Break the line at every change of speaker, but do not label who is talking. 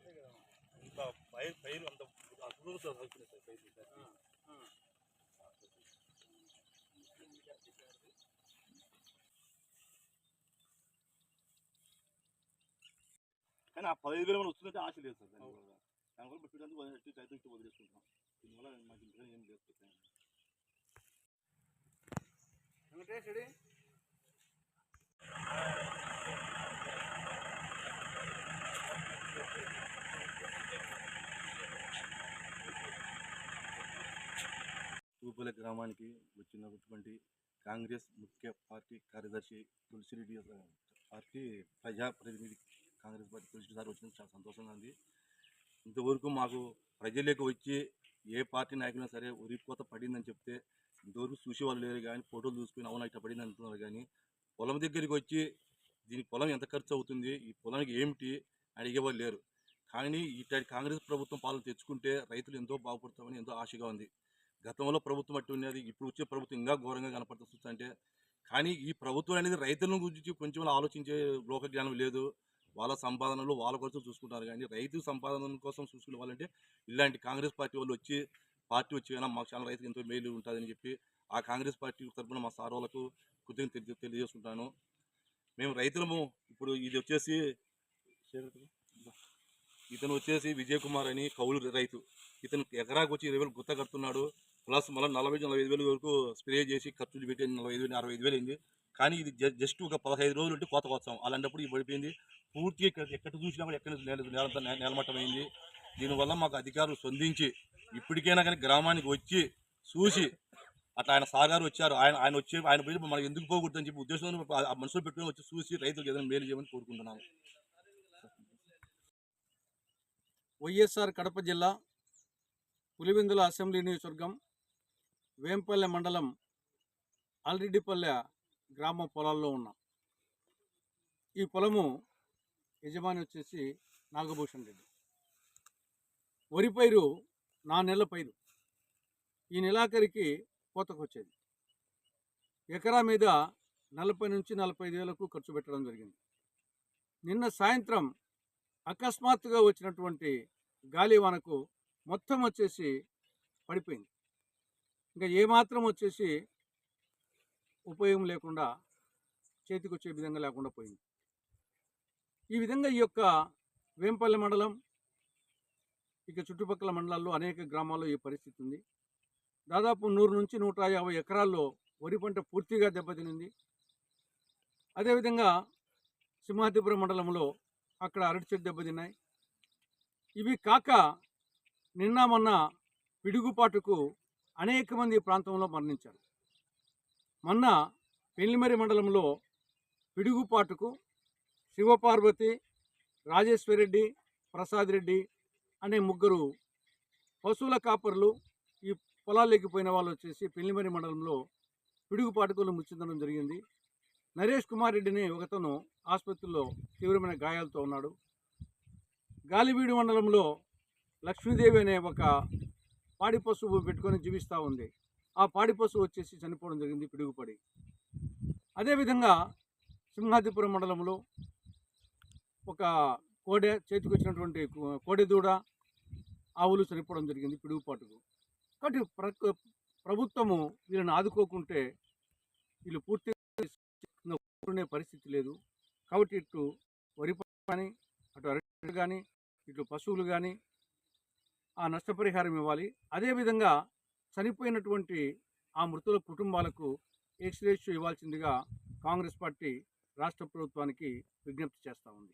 అంత పైరు అంత అద్భుతంగా సాగుతున్నాయి పైరు. కానీ ఆ 15,000 మనం వస్తుందంటే ఆశ లేదు సార్. దానివల్ల పెట్టడానికి రైతు వదిలేసుకుంటాం. దీనివల్ల మాకు ఇంకా ఏం లేదు. తూపుల గ్రామానికి వచ్చినటువంటి కాంగ్రెస్ ముఖ్య పార్టీ కార్యదర్శి తులసిరెడ్డి పార్టీ ప్రజాప్రతినిధి కాంగ్రెస్ పార్టీ తులసిరెడ్డి సార్ వచ్చినందుకు చాలా సంతోషంగా ఉంది. ఇంతవరకు మాకు ప్రజలకు వచ్చి ఏ పార్టీ నాయకులైనా సరే ఉరిపోత పడిందని చెప్తే ఇంతవరకు చూసేవాళ్ళు లేరు, కానీ ఫోటోలు చూసుకుని అవునా ఇట్లా పడింది అంటున్నారు. కానీ పొలం దగ్గరికి వచ్చి దీని పొలం ఎంత ఖర్చు అవుతుంది, ఈ పొలానికి ఏమిటి అడిగేవాళ్ళు లేరు. కానీ ఇట్లాంటి కాంగ్రెస్ ప్రభుత్వం పాలన తెచ్చుకుంటే రైతులు ఎంతో బాగుపడతామని ఎంతో ఆశగా ఉంది. గతంలో ప్రభుత్వం అట్టి ఉన్నది, ఇప్పుడు వచ్చే ప్రభుత్వం ఇంకా ఘోరంగా కనపడుతుంది అంటే. కానీ ఈ ప్రభుత్వం అనేది రైతులను గురించి కొంచెం ఆలోచించే లోక జ్ఞానం లేదు. వాళ్ళ సంపాదనలు వాళ్ళ కోసం చూసుకుంటారు, కానీ రైతు సంపాదన కోసం చూసుకునే వాళ్ళంటే ఇలాంటి కాంగ్రెస్ పార్టీ వాళ్ళు పార్టీ వచ్చి మాకు చాలా రైతులు ఎంతో మేలు ఉంటుందని చెప్పి ఆ కాంగ్రెస్ పార్టీ తరఫున మా సార్ వాళ్ళకు కృతజ్ఞత తెలియజేసుకుంటాను. మేము రైతులము. ఇప్పుడు ఇది వచ్చేసి ఇతను వచ్చేసి విజయ్ కుమార్ అని కౌలు రైతు. ఇతను ఎకరాకు వచ్చి 20,000 గుత్త కడుతున్నాడు. ప్లస్ మళ్ళీ 40,000-45,000 వరకు స్ప్రే చేసి ఖర్చులు పెట్టి 45,000-60,000 అయింది. కానీ ఇది జస్ట్ ఒక 15 రోజులు ఉంటే కోతకు వచ్చాం. అలాంటప్పుడు ఇది పడిపోయింది. పూర్తిగా ఎక్కడ చూసినా కూడా ఎక్కడ నేలమట్టమైంది. దీనివల్ల మాకు అధికారులు స్పందించి ఇప్పటికైనా కానీ గ్రామానికి వచ్చి చూసి అట్లా ఆయన సాగారు వచ్చారు, ఆయన వచ్చి ఆయన పోయి మనం ఎందుకు పోకూడదని చెప్పి ఉద్దేశంలో మనుషులు పెట్టుకుని వచ్చి చూసి రైతులకు ఏదైనా మేలు చేయమని కోరుకుంటున్నాను.
వైఎస్ఆర్ కడప జిల్లా పులివెందుల అసెంబ్లీ నియోజకవర్గం వేంపల్లె మండలం అల్రెడ్డిపల్లె గ్రామ పొలాల్లో ఉన్నాం. ఈ పొలము యజమాని వచ్చేసి నాగభూషణ్ రెడ్డి. వరి పైరు 4 నెలల పైరు. ఈ నెలాఖరికి కోతకు వచ్చేది. ఎకరా మీద 40,000 నుంచి 45,000 ఖర్చు పెట్టడం జరిగింది. నిన్న సాయంత్రం అకస్మాత్తుగా వచ్చినటువంటి గాలివానకు మొత్తం వచ్చేసి పడిపోయింది. ఇంకా ఏమాత్రం వచ్చేసి ఉపయోగం లేకుండా చేతికి వచ్చే విధంగా లేకుండా పోయింది. ఈ విధంగా ఈ యొక్క వేంపల్లె మండలం ఇక చుట్టుపక్కల మండలాల్లో అనేక గ్రామాల్లో ఈ పరిస్థితి ఉంది. దాదాపు 100 నుంచి 150 ఎకరాల్లో వరి పంట పూర్తిగా దెబ్బతినింది. అదేవిధంగా సింహాద్రిపురం మండలంలో అక్కడ అరటి చెట్టు దెబ్బతిన్నాయి. ఇవి కాక నిన్న మొన్న పిడుగుపాటుకు అనేక మంది ప్రాంతంలో మరణించారు. మొన్న పెళ్లిమరి మండలంలో పిడుగుపాటుకు శివపార్వతి, రాజేశ్వరరెడ్డి, ప్రసాద్ రెడ్డి అనే 3 పశువుల కాపర్లు ఈ పొలాల్లోకి పోయిన వాళ్ళు వచ్చేసి పెళ్లిమరి మండలంలో పిడుగుపాటుకు మృతి చెందడం జరిగింది. నరేష్ కుమార్ రెడ్డిని ఒకతను ఆసుపత్రిలో తీవ్రమైన గాయాలతో ఉన్నాడు. గాలివీడు మండలంలో లక్ష్మీదేవి అనే ఒక పాడి పశువు పెట్టుకొని జీవిస్తూ ఉంది. ఆ పాడి పశువు వచ్చేసి చనిపోవడం జరిగింది పిడుగుపడి. అదేవిధంగా సింహాద్రిపురం మండలంలో ఒక చేతికి వచ్చినటువంటి కోడెదూడ ఆవులు చనిపోవడం జరిగింది పిడుగుపాటుకు. కాబట్టి ప్రభుత్వము వీళ్ళని ఆదుకోకుంటే వీళ్ళు పూర్తిగా పరిస్థితి లేదు. కాబట్టి ఇటు వరి కానీ అటు అరటి కానీ ఇటు పశువులు కానీ ఆ నష్టపరిహారం ఇవ్వాలి. అదేవిధంగా చనిపోయినటువంటి ఆ మృతుల కుటుంబాలకు ఎక్స్ రేషియో ఇవ్వాల్సిందిగా కాంగ్రెస్ పార్టీ రాష్ట్ర ప్రభుత్వానికి విజ్ఞప్తి చేస్తూ ఉంది.